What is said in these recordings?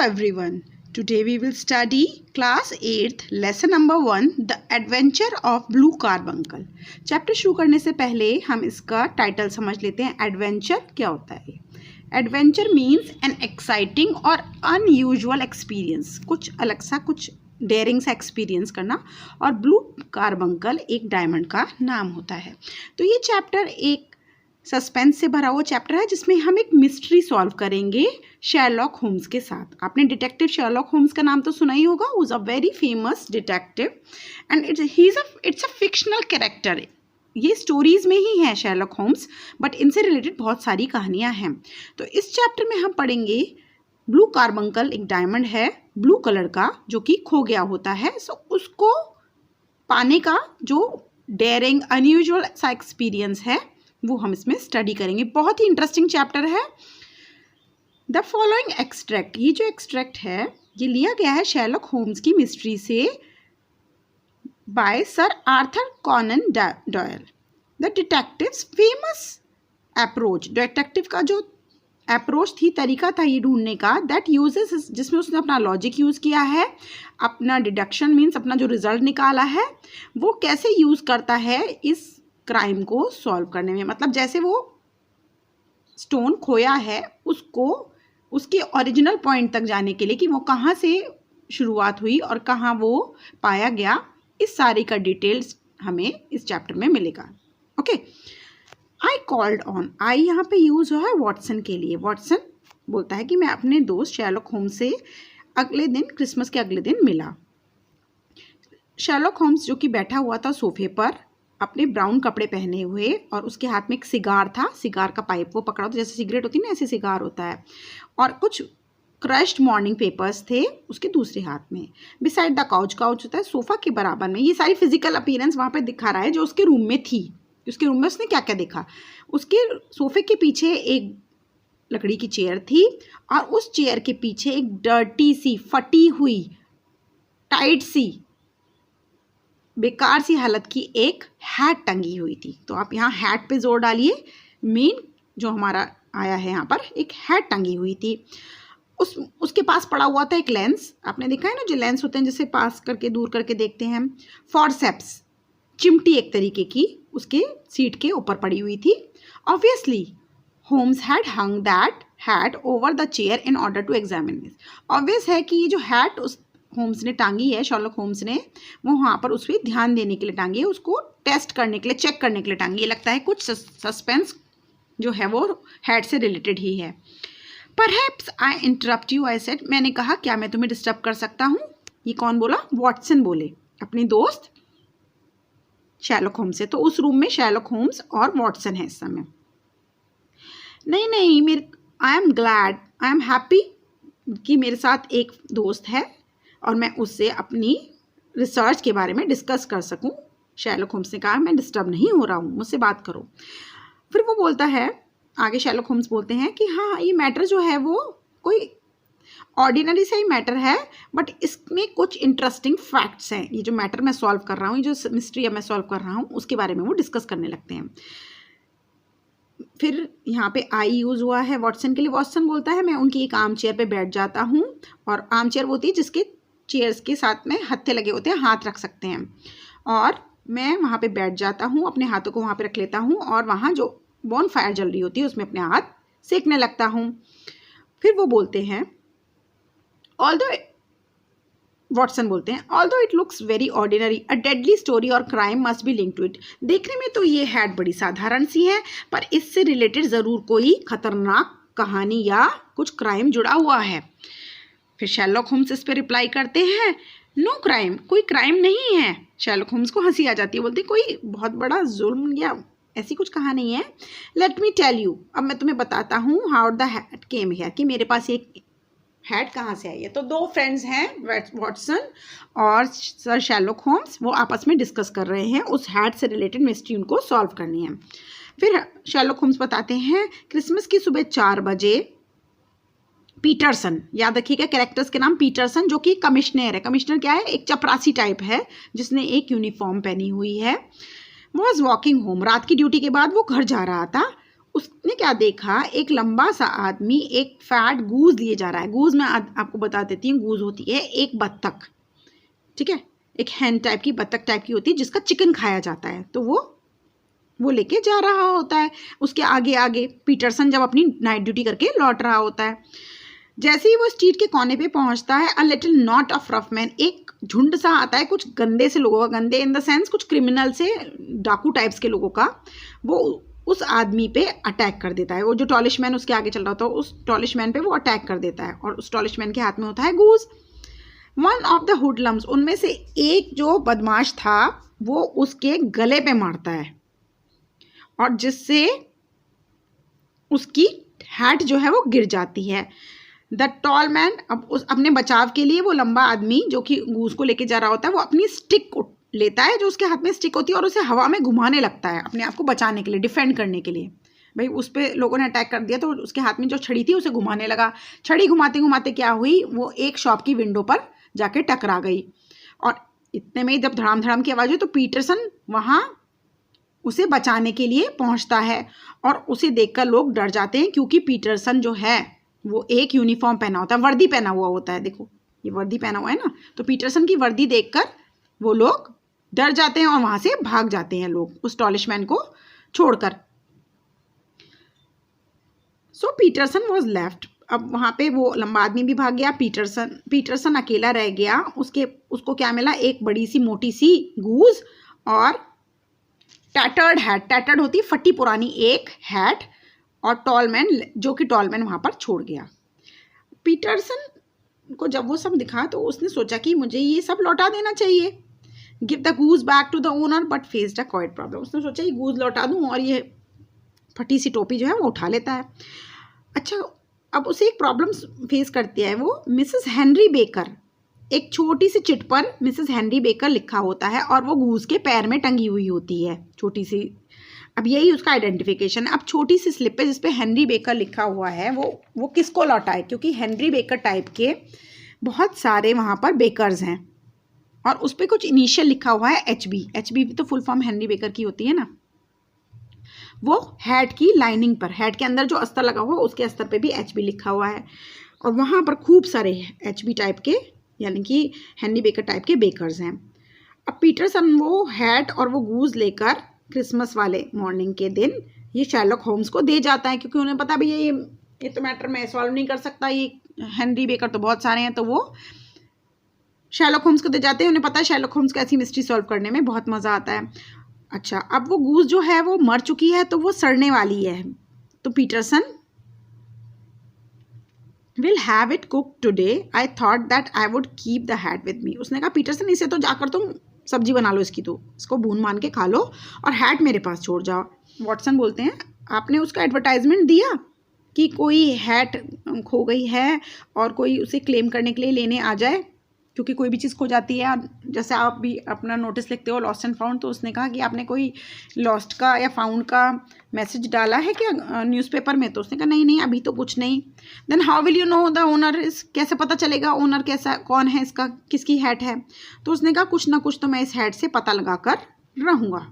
everyone. Today we will study class 8th lesson number 1 The Adventure of Blue Carbuncle. Chapter शुरू करने से पहले हम इसका टाइटल समझ लेते हैं. एडवेंचर क्या होता है? एडवेंचर मीन्स एन एक्साइटिंग और अनयूजुअल एक्सपीरियंस, कुछ अलग सा, कुछ डेयरिंग सा एक्सपीरियंस करना. और ब्लू कार्बंकल एक डायमंड का नाम होता है. तो ये चैप्टर एक सस्पेंस से भरा हुआ चैप्टर है जिसमें हम एक मिस्ट्री सॉल्व करेंगे शेरलॉक होम्स के साथ. आपने डिटेक्टिव शेरलॉक होम्स का नाम तो सुना ही होगा. Who is a very famous detective and it's a fictional character. ये स्टोरीज में ही है शेरलॉक होम्स, बट इनसे रिलेटेड बहुत सारी कहानियां हैं. तो इस चैप्टर में हम पढ़ेंगे ब्लू कार्बंकल एक डायमंड है ब्लू कलर का जो कि खो गया होता है. सो उसको पाने का जो डेयरिंग अनयूजुअल सा एक्सपीरियंस है वो हम इसमें स्टडी करेंगे. बहुत ही इंटरेस्टिंग चैप्टर है. द फॉलोइंग एक्सट्रैक्ट, ये जो एक्सट्रैक्ट है ये लिया गया है शेरलॉक होम्स की मिस्ट्री से by sir Arthur Conan Doyle. The detective's famous approach, detective का जो अप्रोच थी, तरीका था ये ढूंढने का, दैट यूजेस, जिसमें उसने अपना लॉजिक यूज़ किया है, अपना डिडक्शन मीन्स अपना जो रिजल्ट निकाला है वो कैसे यूज़ करता है इस क्राइम को सॉल्व करने में. मतलब जैसे वो स्टोन खोया है उसको उसके ओरिजिनल पॉइंट तक जाने के लिए कि वो कहाँ से शुरुआत हुई और कहाँ वो पाया गया, इस सारी का डिटेल्स हमें इस चैप्टर में मिलेगा. ओके, आई कॉल्ड ऑन, आई यहाँ पे यूज़ हुआ है वॉटसन के लिए. वॉटसन बोलता है कि मैं अपने दोस्त शेरलॉक होम्स से अगले दिन, क्रिसमस के अगले दिन मिला. शेरलॉक होम्स जो कि बैठा हुआ था सोफे पर अपने ब्राउन कपड़े पहने हुए और उसके हाथ में एक सिगार था. सिगार का पाइप वो पकड़ा होता, जैसे सिगरेट होती है ना ऐसे सिगार होता है. और कुछ क्रश्ड मॉर्निंग पेपर्स थे उसके दूसरे हाथ में. बिसाइड द काउच, काउच होता है सोफ़ा के बराबर में. ये सारी फिजिकल अपीयरेंस वहाँ पे दिखा रहा है जो उसके रूम में थी. उसके रूम में उसने क्या क्या देखा. उसके सोफ़े के पीछे एक लकड़ी की चेयर थी और उस चेयर के पीछे एक डर्टी सी, फटी हुई, टाइट सी, बेकार सी हालत की एक हैट टंगी हुई थी. तो आप यहाँ हैट पे जोर डालिए. मेन जो हमारा आया है यहाँ पर, एक हैट टंगी हुई थी. उसके पास पड़ा हुआ था एक लेंस. आपने देखा है ना जो लेंस होते हैं जिसे पास करके दूर करके देखते हैं. फॉरसेप्स, चिमटी एक तरीके की, उसके सीट के ऊपर पड़ी हुई थी. Obviously Holmes had hung that hat over the chair in order to examine this. Obvious है कि ये जो हैट उस होम्स ने टांगी है, शेरलॉक होम्स ने, वो वहाँ पर उस पर ध्यान देने के लिए टांगी है, उसको टेस्ट करने के लिए, चेक करने के लिए टांगी है. लगता है कुछ सस्पेंस जो है वो हैट से रिलेटेड ही है. Perhaps I interrupt you, I said, मैंने कहा क्या मैं तुम्हें डिस्टर्ब कर सकता हूँ. ये कौन बोला? वॉटसन बोले अपनी दोस्त शेरलॉक होम्स से. तो उस रूम में शेरलॉक होम्स और वॉटसन है इस समय. नहीं नहीं, मेरे I am glad, I am happy कि मेरे साथ एक दोस्त है और मैं उससे अपनी रिसर्च के बारे में डिस्कस कर सकूं. शेरलॉक होम्स ने कहा मैं डिस्टर्ब नहीं हो रहा हूं, मुझसे बात करो. फिर वो बोलता है, आगे शेरलॉक होम्स बोलते हैं कि हाँ ये मैटर जो है वो कोई ऑर्डिनरी सा ही मैटर है, बट इसमें कुछ इंटरेस्टिंग फैक्ट्स हैं. ये जो मैटर मैं सॉल्व कर रहा हूँ, ये जो मिस्ट्री मैं सॉल्व कर रहा हूँ, उसके बारे में वो डिस्कस करने लगते हैं. फिर यहाँ पे आई यूज़ हुआ है वॉटसन के लिए. वॉटसन बोलता है मैं उनकी एक आर्म चेयर पे बैठ जाता हूँ. और आर्म चेयर वो होती है जिसके चेयर्स के साथ में हत्थे लगे होते हैं, हाथ रख सकते हैं. और मैं वहाँ पे बैठ जाता हूँ, अपने हाथों को वहाँ पे रख लेता हूँ और वहाँ जो बॉन फायर जल रही होती है उसमें अपने हाथ सेकने लगता हूँ. फिर वो बोलते हैं, ऑल्दो, वॉटसन बोलते हैं, although it looks very ordinary, a deadly story और crime must be link to it. देखने में तो ये हैट बड़ी साधारण सी है, पर इससे रिलेटेड ज़रूर कोई खतरनाक कहानी या कुछ क्राइम जुड़ा हुआ है. फिर शेरलॉक होम्स इस पर रिप्लाई करते हैं, नो क्राइम, कोई क्राइम नहीं है. शेरलॉक होम्स को हंसी आ जाती है, बोलते कोई बहुत बड़ा जुल्म या ऐसी कुछ कहा नहीं है. लेट मी टेल यू, अब मैं तुम्हें बताता हूँ, how the hat came here, कि मेरे पास एक हैट कहाँ से आई है. तो दो फ्रेंड्स हैं, वॉटसन और सर शेरलॉक होम्स, वो आपस में डिस्कस कर रहे हैं, उस हैट से रिलेटेड मिस्ट्री उनको सॉल्व करनी है. फिर शेरलॉक होम्स बताते हैं, क्रिसमस की सुबह 4 बजे पीटरसन, याद रखिएगा कैरेक्टर्स के नाम, पीटरसन जो कि कमिश्नर है. कमिश्नर क्या है? एक चपरासी टाइप है जिसने एक यूनिफॉर्म पहनी हुई है. वॉज वॉकिंग होम, रात की ड्यूटी के बाद वो घर जा रहा था. उसने क्या देखा, एक लंबा सा आदमी एक फैट गूज लिए जा रहा है। गूज मैं आपको बता देती हूँ, गूज होती है एक बत्तख, ठीक है, एक हैन टाइप की बत्तख टाइप की होती है जिसका चिकन खाया जाता है, तो वो लेके जा रहा होता है। उसके आगे आगे पीटरसन जब अपनी नाइट ड्यूटी करके लौट रहा होता है। जैसे ही वो स्ट्रीट के कोने पे पहुंचता है, a little not of rough man, एक झुंड सा आता है कुछ गंदे से लोगों का, गंदे इन द सेंस कुछ क्रिमिनल से, डाकू टाइप्स के लोगों का, वो उस आदमी पे अटैक कर देता है। वो जो टॉलिश मैन उसके आगे चल रहा था, उस टॉलिश मैन पे वो अटैक कर देता है और उस टॉलिश मैन के हाथ में होता है गूज। वन ऑफ द हुडलम्स, उनमें से एक जो बदमाश था वो उसके गले पे मारता है और जिससे उसकी हैट जो है वो गिर जाती है। द टॉल मैन, अब उस अपने बचाव के लिए वो लंबा आदमी जो कि गूज को लेके जा रहा होता है, वो अपनी स्टिक लेता है, जो उसके हाथ में स्टिक होती है, और उसे हवा में घुमाने लगता है अपने आप को बचाने के लिए, डिफेंड करने के लिए। भाई उस पर लोगों ने अटैक कर दिया तो उसके हाथ में जो छड़ी थी उसे घुमाने लगा। छड़ी घुमाते घुमाते क्या हुई, वो एक शॉप की विंडो पर जाके टकरा गई और इतने में जब धड़ाम धड़ाम की आवाज़ हुई तो पीटरसन वहाँ उसे बचाने के लिए पहुँचता है और उसे देखकर लोग डर जाते हैं, क्योंकि पीटरसन जो है वो एक यूनिफॉर्म पहना होता है, वर्दी पहना हुआ होता है। देखो ये वर्दी पहना हुआ है ना, तो पीटरसन की वर्दी देखकर वो लोग डर जाते हैं और वहाँ से भाग जाते हैं लोग उस टॉलिशमैन को छोड़कर। सो पीटरसन वॉज लेफ्ट, अब वहाँ पे वो लंबा आदमी भी भाग गया, पीटरसन अकेला रह गया। उसको क्या मिला, एक बड़ी सी मोटी सी गूज और टैटर्ड हैट, टैटर्ड होती फटी पुरानी एक हैट, और टॉलमैन, जो कि टॉलमैन वहाँ पर छोड़ गया। पीटरसन को जब वो सब दिखा तो उसने सोचा कि मुझे ये सब लौटा देना चाहिए, give the goose back to the owner, but faced a quite problem. उसने सोचा ये गूज लौटा दूँ और ये फटी सी टोपी जो है वो उठा लेता है। अच्छा, अब उसे एक प्रॉब्लम फेस करती है वो, मिसेस हेनरी बेकर, एक छोटी सी चिट पर मिसेस हेनरी बेकर लिखा होता है और वो गूज के पैर में टंगी हुई होती है, छोटी सी। अब यही उसका आइडेंटिफिकेशन है। अब छोटी सी स्लिप पे जिस पे हेनरी बेकर लिखा हुआ है वो किसको लौटा है, क्योंकि हेनरी बेकर टाइप के बहुत सारे वहाँ पर बेकर्स हैं और उस पर कुछ इनिशियल लिखा हुआ है HB। HB भी तो फुल फॉर्म हेनरी बेकर की होती है ना। वो हैट की लाइनिंग पर, हैट के अंदर जो अस्तर लगा हुआ उसके अस्तर पे भी HB लिखा हुआ है और वहाँ पर खूब सारे HB टाइप के, यानी कि हेनरी बेकर टाइप के बेकर्स हैं। अब पीटरसन वो हैट और वो गूज लेकर क्रिसमस वाले मॉर्निंग के दिन ये शर्लॉक होम्स को दे जाता है, क्योंकि उन्हें पता भी ये तो मैटर मैं सॉल्व नहीं कर सकता, ये हेनरी बेकर तो बहुत सारे हैं, तो वो शर्लॉक होम्स को दे जाते हैं। उन्हें पता है शर्लॉक होम्स को ऐसी मिस्ट्री सॉल्व करने में बहुत मज़ा आता है। अच्छा, अब वो गूज जो है वो मर चुकी है तो वो सड़ने वाली है, तो Peterson will have it cook today, I thought that I would keep the hat with me. उसने कहा पीटरसन इसे तो जाकर तुम सब्जी बना लो इसकी, तो इसको भून मान के खा लो और हैट मेरे पास छोड़ जाओ। वॉटसन बोलते हैं आपने उसका एडवर्टाइजमेंट दिया कि कोई हैट खो गई है और कोई उसे क्लेम करने के लिए लेने आ जाए, क्योंकि कोई भी चीज़ खो जाती है। जैसे आप भी अपना नोटिस लिखते हो लॉस्ट एंड फाउंड, तो उसने कहा कि आपने कोई लॉस्ट का या फाउंड का मैसेज डाला है क्या न्यूज़पेपर में, तो उसने कहा नहीं अभी तो कुछ नहीं। Then how will you know the owner is, कैसे पता चलेगा ओनर कैसा, कौन है इसका, किसकी हैट है, तो उसने कहा कुछ ना कुछ तो मैं इस हैट से पता लगा कर रहूँगा।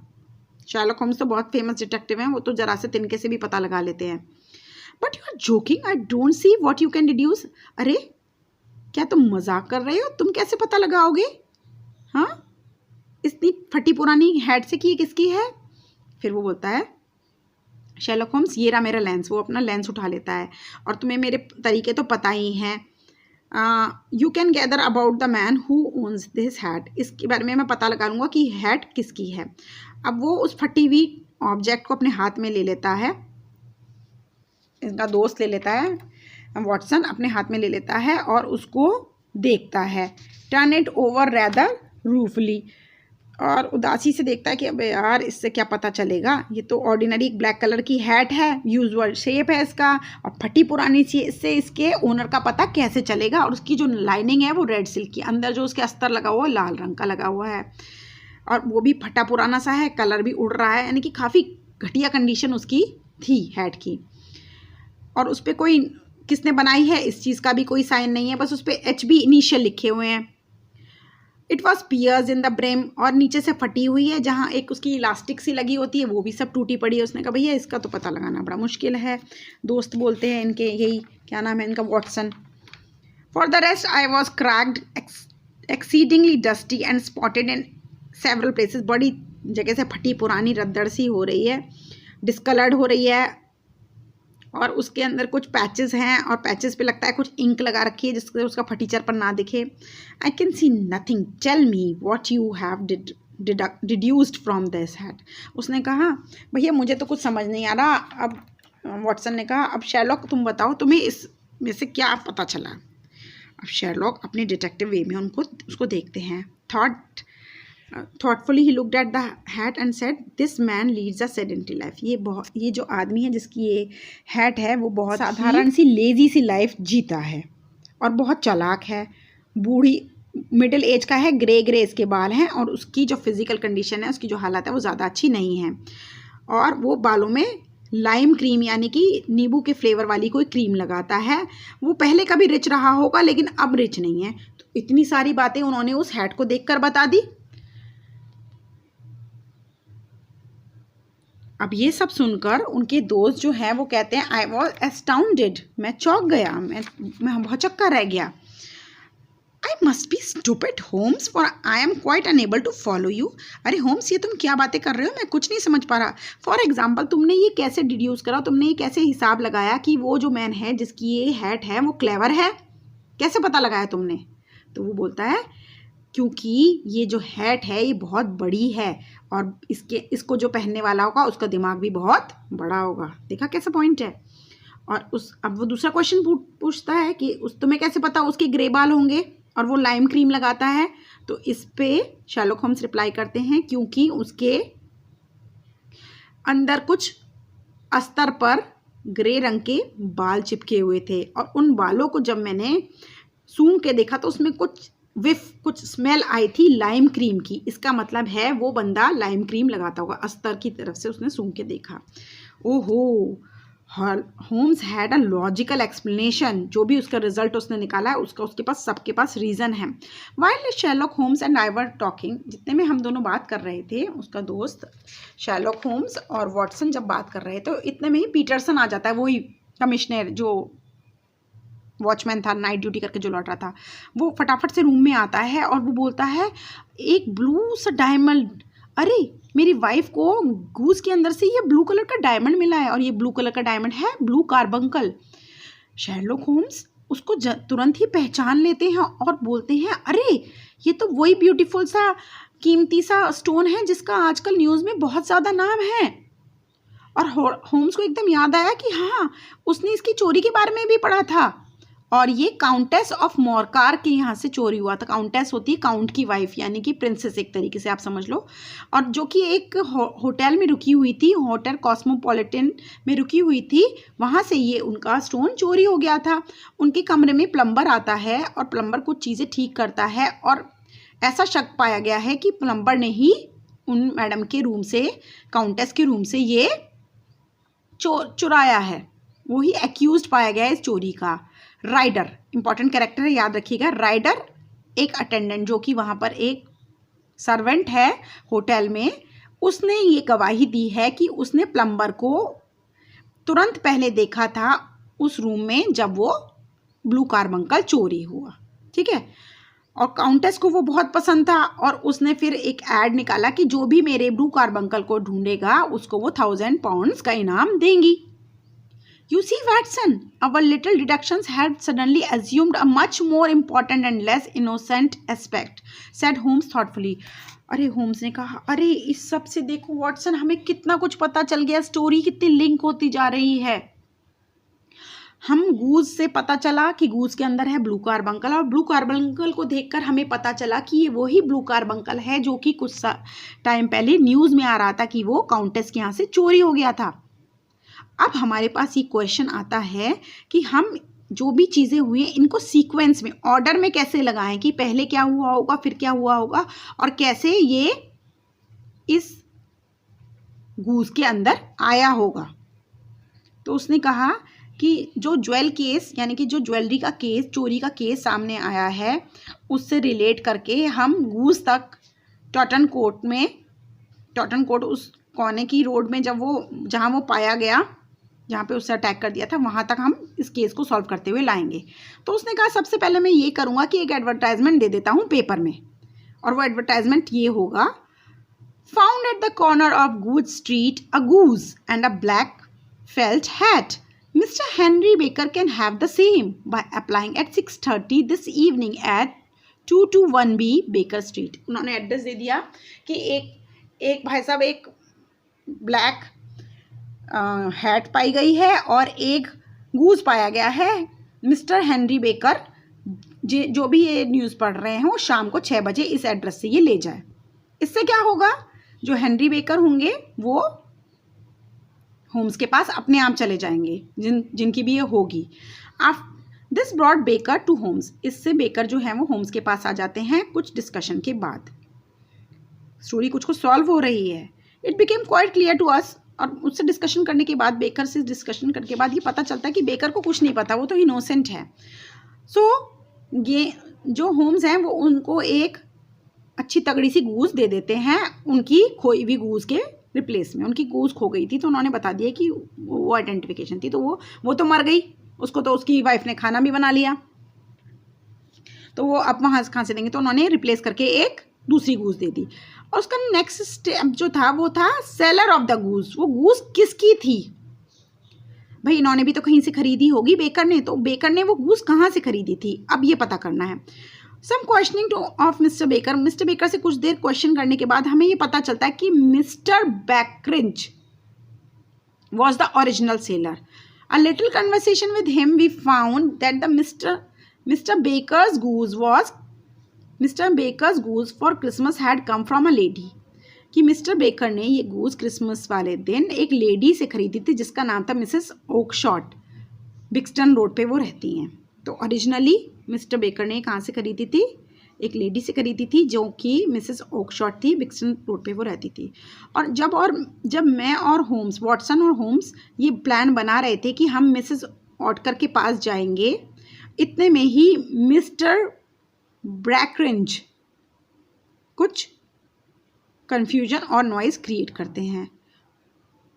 शर्लॉक होम्स तो बहुत फेमस डिटेक्टिव हैं, वो तो जरा से तिनके से भी पता लगा लेते हैं। But you are joking, I don't see what you can deduce. अरे क्या तुम मजाक कर रहे हो, तुम कैसे पता लगाओगे, हाँ इतनी फटी पुरानी हैट से कि ये किसकी है। फिर वो बोलता है शर्लॉक होम्स ये रहा मेरा लेंस, वो अपना लेंस उठा लेता है, और तुम्हें मेरे तरीके तो पता ही हैं। You can gather about the man who owns this hat, इसके बारे में मैं पता लगा लूँगा कि हैट किसकी है। अब वो उस फटी हुई ऑब्जेक्ट को अपने हाथ में ले लेता है, इनका दोस्त ले लेता है, वॉटसन अपने हाथ में ले लेता है और उसको देखता है, टर्न इट ओवर रैदर रूफली, और उदासी से देखता है कि अबे यार इससे क्या पता चलेगा, ये तो ऑर्डिनरी ब्लैक कलर की हैट है, यूजुअल शेप है इसका और फटी पुरानी सी, इससे इसके ओनर का पता कैसे चलेगा। और उसकी जो लाइनिंग है वो रेड सिल्क की, अंदर जो उसके अस्तर लगा हुआ है लाल रंग का लगा हुआ है और वो भी फटा पुराना सा है, कलर भी उड़ रहा है, यानी कि काफ़ी घटिया कंडीशन उसकी थी हैट की। और उस पर कोई किसने बनाई है इस चीज़ का भी कोई साइन नहीं है, बस उस पर HB इनिशियल लिखे हुए हैं। It was pierced in the brim, और नीचे से फटी हुई है, जहाँ एक उसकी इलास्टिक सी लगी होती है वो भी सब टूटी पड़ी है। उसने कहा भैया इसका तो पता लगाना बड़ा मुश्किल है। दोस्त बोलते हैं इनके, यही क्या नाम है इनका, Watson. For the rest I was cracked, exceedingly dusty and spotted in several places. बड़ी जगह से फटी पुरानी रद्दड़ सी हो रही है, डिस्कलर्ड हो रही है, और उसके अंदर कुछ पैचेस हैं, और पैचेस पे लगता है कुछ इंक लगा रखी है जिससे उसका फटीचर पर ना दिखे। I can see nothing, tell me what you have deduced from this hat. उसने कहा भैया मुझे तो कुछ समझ नहीं आ रहा। अब वॉटसन ने कहा अब शेरलॉक तुम बताओ तुम्हें इसमें से क्या पता चला। अब शेरलॉक अपने डिटेक्टिव वे में उसको देखते हैं। thoughtfully he looked at the hat and said this man leads a sedentary life। ये जो आदमी है जिसकी ये हैट है वो बहुत साधारण सी लेजी सी लाइफ जीता है और बहुत चालाक है। बूढ़ी मिडिल एज का है, ग्रे इसके बाल हैं, और उसकी जो फिजिकल कंडीशन है, उसकी जो हालत है वो ज़्यादा अच्छी नहीं है, और वो बालों में लाइम क्रीम यानी कि नींबू के फ्लेवर वाली कोई क्रीम लगाता है। वो पहले कभी रिच रहा होगा लेकिन अब रिच नहीं है। तो इतनी सारी बातें उन्होंने उस हैट को देखकर बता दी। अब ये सब सुनकर उनके दोस्त जो हैं वो कहते हैं आई वॉज एस्टाउंडेड, मैं चौंक गया, मैं भौचक्का रह गया। I must be stupid Holmes for I am quite unable to follow you. अरे होम्स ये तुम क्या बातें कर रहे हो, मैं कुछ नहीं समझ पा रहा। फॉर एग्जाम्पल तुमने ये कैसे डिड्यूस करा, तुमने ये कैसे हिसाब लगाया कि वो जो मैन है जिसकी ये हैट है वो क्लेवर है, कैसे पता लगाया तुमने? तो वो बोलता है क्योंकि ये जो हैट है ये बहुत बड़ी है और इसको जो पहनने वाला होगा उसका दिमाग भी बहुत बड़ा होगा। देखा कैसा पॉइंट है। और अब वो दूसरा क्वेश्चन पूछता है कि तुम्हें कैसे पता उसके ग्रे बाल होंगे और वो लाइम क्रीम लगाता है? तो इस पे शर्लॉक होम्स रिप्लाई करते हैं क्योंकि उसके अंदर कुछ अस्तर पर ग्रे रंग के बाल चिपके हुए थे, और उन बालों को जब मैंने सूंघ के देखा तो उसमें कुछ स्मेल आई थी लाइम क्रीम की। इसका मतलब है वो बंदा लाइम क्रीम लगाता होगा। अस्तर की तरफ से उसने सूंघ के देखा। ओहो, Holmes had a logical explanation. जो भी उसका रिजल्ट उसने निकाला है उसके पास सबके पास रीज़न है। While Sherlock homes and I were talking, जितने में हम दोनों बात कर रहे थे, उसका दोस्त शर्लॉक होम्स और वॉटसन जब बात कर रहे थे तो इतने में ही पीटरसन आ जाता है, वही कमिश्नर जो वॉचमैन था, नाइट ड्यूटी करके जो लौट रहा था। वो फटाफट से रूम में आता है और वो बोलता है एक ब्लू सा डायमंड, अरे मेरी वाइफ को गूज के अंदर से ये ब्लू कलर का डायमंड मिला है, और ये ब्लू कलर का डायमंड है ब्लू कार्बंकल। शर्लॉक होम्स उसको तुरंत ही पहचान लेते हैं और बोलते हैं अरे ये तो वही ब्यूटीफुल सा कीमती सा स्टोन है जिसका आजकल न्यूज़ में बहुत ज़्यादा नाम है। और होम्स को एकदम याद आया कि हाँ, उसने इसकी चोरी के बारे में भी पढ़ा था, और ये काउंटेस ऑफ मोरकार के यहाँ से चोरी हुआ था। काउंटेस होती है काउंट की वाइफ, यानी कि प्रिंसेस एक तरीके से आप समझ लो, और जो कि एक होटल में रुकी हुई थी, होटल कॉस्मोपॉलिटन में रुकी हुई थी। वहाँ से ये उनका स्टोन चोरी हो गया था। उनके कमरे में प्लम्बर आता है और प्लम्बर कुछ चीज़ें ठीक करता है, और ऐसा शक पाया गया है कि प्लम्बर ने ही उन मैडम के रूम से, काउंटेस के रूम से ये चुराया है। वही एक्यूज्ड पाया गया है इस चोरी का। राइडर इंपॉर्टेंट कैरेक्टर है, याद रखिएगा। राइडर एक अटेंडेंट जो कि वहाँ पर एक सर्वेंट है होटल में, उसने ये गवाही दी है कि उसने प्लम्बर को तुरंत पहले देखा था उस रूम में जब वो ब्लू कार्बंकल चोरी हुआ। ठीक है, और काउंटेस को वो बहुत पसंद था, और उसने फिर एक ऐड निकाला कि जो भी मेरे ब्लू कार्बंकल को ढूंढेगा उसको वो 1000 पाउंड्स का इनाम देंगी। You see, Watson, our little deductions had suddenly assumed a much more important and less innocent aspect, said Holmes thoughtfully. अरे होम्स ने कहा अरे इस सब से देखो वॉटसन, हमें कितना कुछ पता चल गया, स्टोरी कितनी लिंक होती जा रही है। हम गूज से पता चला कि गूज के अंदर है ब्लू कार्बंकल, और ब्लू कार्बंकल को देखकर हमें पता चला कि ये वही ब्लू कार्बंकल है जो कि कुछ टाइम पहले न्यूज़ में आ रहा था कि वो काउंटेस के यहाँ से चोरी हो गया था। अब हमारे पास ये क्वेश्चन आता है कि हम जो भी चीज़ें हुई हैं इनको सीक्वेंस में, ऑर्डर में कैसे लगाएं कि पहले क्या हुआ होगा, फिर क्या हुआ होगा, और कैसे ये इस गूज के अंदर आया होगा। तो उसने कहा कि जो ज्वेल केस यानी कि जो ज्वेलरी का केस, चोरी का केस सामने आया है, उससे रिलेट करके हम गूज तक टॉटन कोर्ट उस कोने की रोड में जहाँ वो पाया गया, जहाँ पे उससे अटैक कर दिया था, वहाँ तक हम इस केस को सॉल्व करते हुए लाएंगे। तो उसने कहा सबसे पहले मैं ये करूँगा कि एक एडवर्टाइजमेंट दे देता हूँ पेपर में, और वो एडवर्टाइजमेंट ये होगा, found at the corner of Goose Street a goose and a black felt hat, mister Henry Baker can have the same by applying at 6:30 this evening at 221B Baker Street. उन्होंने address दे दिया कि एक भाई साहब एक black hat पाई गई है और एक गूज पाया गया है। मिस्टर हेनरी बेकर जो भी ये न्यूज़ पढ़ रहे हैं वो शाम को 6 बजे इस एड्रेस से ये ले जाए। इससे क्या होगा, जो हेनरी बेकर होंगे वो होम्स के पास अपने आप चले जाएंगे, जिनकी भी ये होगी। This brought Baker to Holmes, इससे बेकर जो है वो होम्स के पास आ जाते हैं कुछ डिस्कशन के बाद। स्टोरी कुछ सॉल्व हो रही है। It became quite clear to us, और उससे डिस्कशन करने के बाद, बेकर से डिस्कशन करने के बाद ये पता चलता है कि बेकर को कुछ नहीं पता, वो तो इनोसेंट है। सो ये जो होम्स हैं वो उनको एक अच्छी तगड़ी सी गूज दे देते हैं उनकी खोई हुई गूज के रिप्लेस में। उनकी गूज खो गई थी तो उन्होंने बता दिया कि वो आइडेंटिफिकेशन थी, तो वो तो मर गई, उसको तो उसकी वाइफ ने खाना भी बना लिया, तो वो अब वहाँ कहाँ से देंगे, तो उन्होंने रिप्लेस करके एक दूसरी गूज दे दी। और उसका नेक्स्ट स्टेप जो था वो था सेलर ऑफ द गूज। वो गूज किसकी थी भाई, इन्होंने भी तो कहीं से खरीदी होगी बेकर ने, तो बेकर ने वो गूज कहाँ से खरीदी थी, अब ये पता करना है। सम क्वेश्चनिंग ऑफ मिस्टर बेकर से कुछ देर क्वेश्चन करने के बाद हमें ये पता चलता है कि mister Breckinridge was the original seller. A little conversation with him we found that the mister Baker's goose for Christmas had come from a lady, कि मिस्टर बेकर ने ये गूज क्रिसमस वाले दिन एक लेडी से खरीदी थी जिसका नाम था मिसेस ओकशॉट। बिक्सटन रोड पे वो रहती हैं। तो ओरिजिनली मिस्टर बेकर ने कहाँ से खरीदी थी, एक लेडी से खरीदी थी जो कि मिसेस ओकशॉट थी, बिक्सटन रोड पे वो रहती थी। और जब मैं और होम्स, वॉटसन और होम्स ये प्लान बना रहे थे कि हम मिसेस ऑटकर के पास जाएंगे, इतने में ही मिस्टर ब्रैकरिंच कुछ कन्फ्यूजन और नॉइज क्रिएट करते हैं,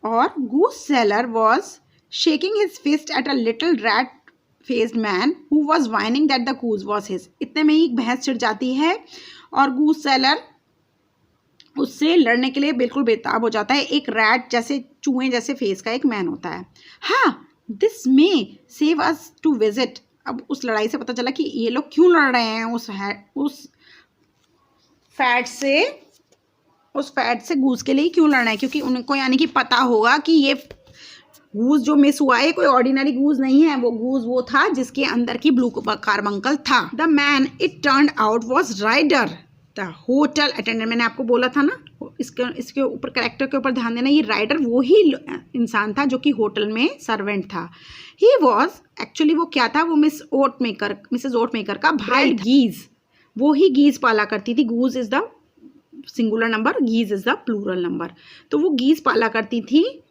और goose seller was shaking his fist at a little rat faced man who was whining that the goose was his. इतने में ही एक बहस छिड़ जाती है और गूज सेलर उससे लड़ने के लिए बिल्कुल बेताब हो जाता है। एक रैट जैसे, चूहे जैसे फेस का एक मैन होता है। हाँ, this may save us to visit. अब उस लड़ाई से पता चला कि ये लोग क्यों लड़ रहे हैं उस फैट से गूज के लिए क्यों लड़ना है, क्योंकि उनको यानी कि पता होगा कि ये गूज जो मिस हुआ है कोई ऑर्डिनरी गूज नहीं है, वो गूज वो था जिसके अंदर की ब्लू कार्बंकल था। The man it turned out was Ryder the hotel attendant. मैंने आपको बोला था ना, इसके ऊपर कैरेक्टर के ऊपर ध्यान देना, ये राइडर वो ही इंसान था जो कि होटल में सर्वेंट था। ही वॉज एक्चुअली वो क्या था, वो मिसेस ओटमेकर का भाई गीज, वो ही गीज पाला करती थी। Goose is the singular number, geese is the plural number. तो वो गीज पाला करती थी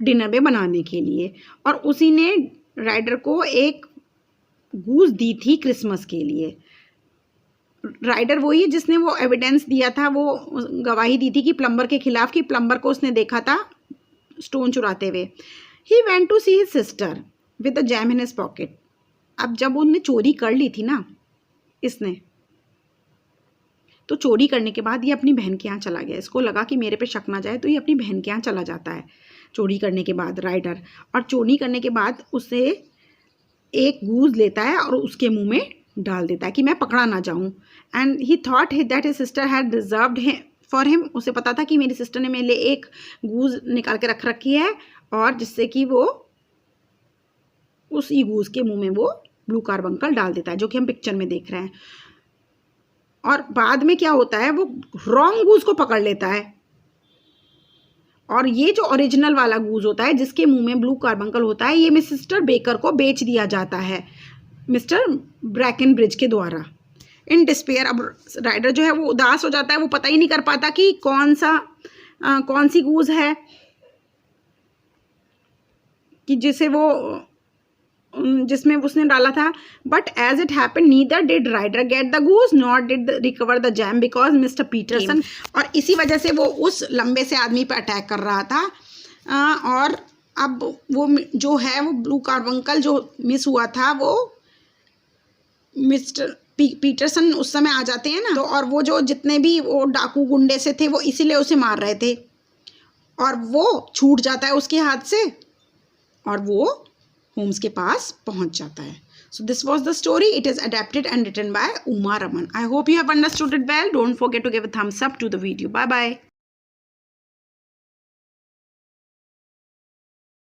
डिनर में बनाने के लिए, और उसी ने राइडर को एक गूज दी थी क्रिसमस के लिए। राइडर वही है जिसने वो एविडेंस दिया था, वो गवाही दी थी कि प्लम्बर के खिलाफ, कि प्लम्बर को उसने देखा था स्टोन चुराते हुए। He went to see his sister with a gem in his pocket. अब जब उनने चोरी कर ली थी ना इसने, तो चोरी करने के बाद ये अपनी बहन के यहाँ चला गया। इसको लगा कि मेरे पे शक ना जाए, तो ये अपनी बहन के यहाँ चला जाता है चोरी करने के बाद राइडर। और चोरी करने के बाद उसे एक गूज लेता है और उसके मुंह में डाल देता है कि मैं पकड़ा ना जाऊं। And he thought that his sister had reserved for him. उसे पता था कि मेरी सिस्टर ने मेरे लिए एक गूज निकाल के रख रखी है, और जिससे कि वो उस गूज के मुंह में वो ब्लू कार्बंकल डाल देता है, जो कि हम पिक्चर में देख रहे हैं। और बाद में क्या होता है, वो रॉन्ग गूज को पकड़ लेता है, और ये जो ओरिजिनल वाला गूज होता है जिसके मुंह में ब्लू कार्बंकल होता है, ये मिस्टर बेकर को बेच दिया जाता है मिस्टर ब्रैकनब्रिज के द्वारा। इन डिस्पेयर, अब राइडर जो है वो उदास हो जाता है, वो पता ही नहीं कर पाता कि कौन सी गूज है कि जिसे वो जिसमें उसने डाला था। But as it happen neither did Ryder get the goose not did recover the gem because mister Peterson, और इसी वजह से वो उस लंबे से आदमी पर अटैक कर रहा था। और अब वो जो है वो ब्लू कार्बंकल जो मिस हुआ था वो मिस्टर पीटरसन उस समय आ जाते हैं ना, तो और वो जो जितने भी वो डाकू गुंडे से थे वो इसीलिए उसे मार रहे थे, और वो छूट जाता है उसके हाथ से और वो होम्स के पास पहुंच जाता है। So this was the story. It is adapted and written by Uma Raman. I hope you have understood it well. Don't forget to give a thumbs up to the video. Bye bye.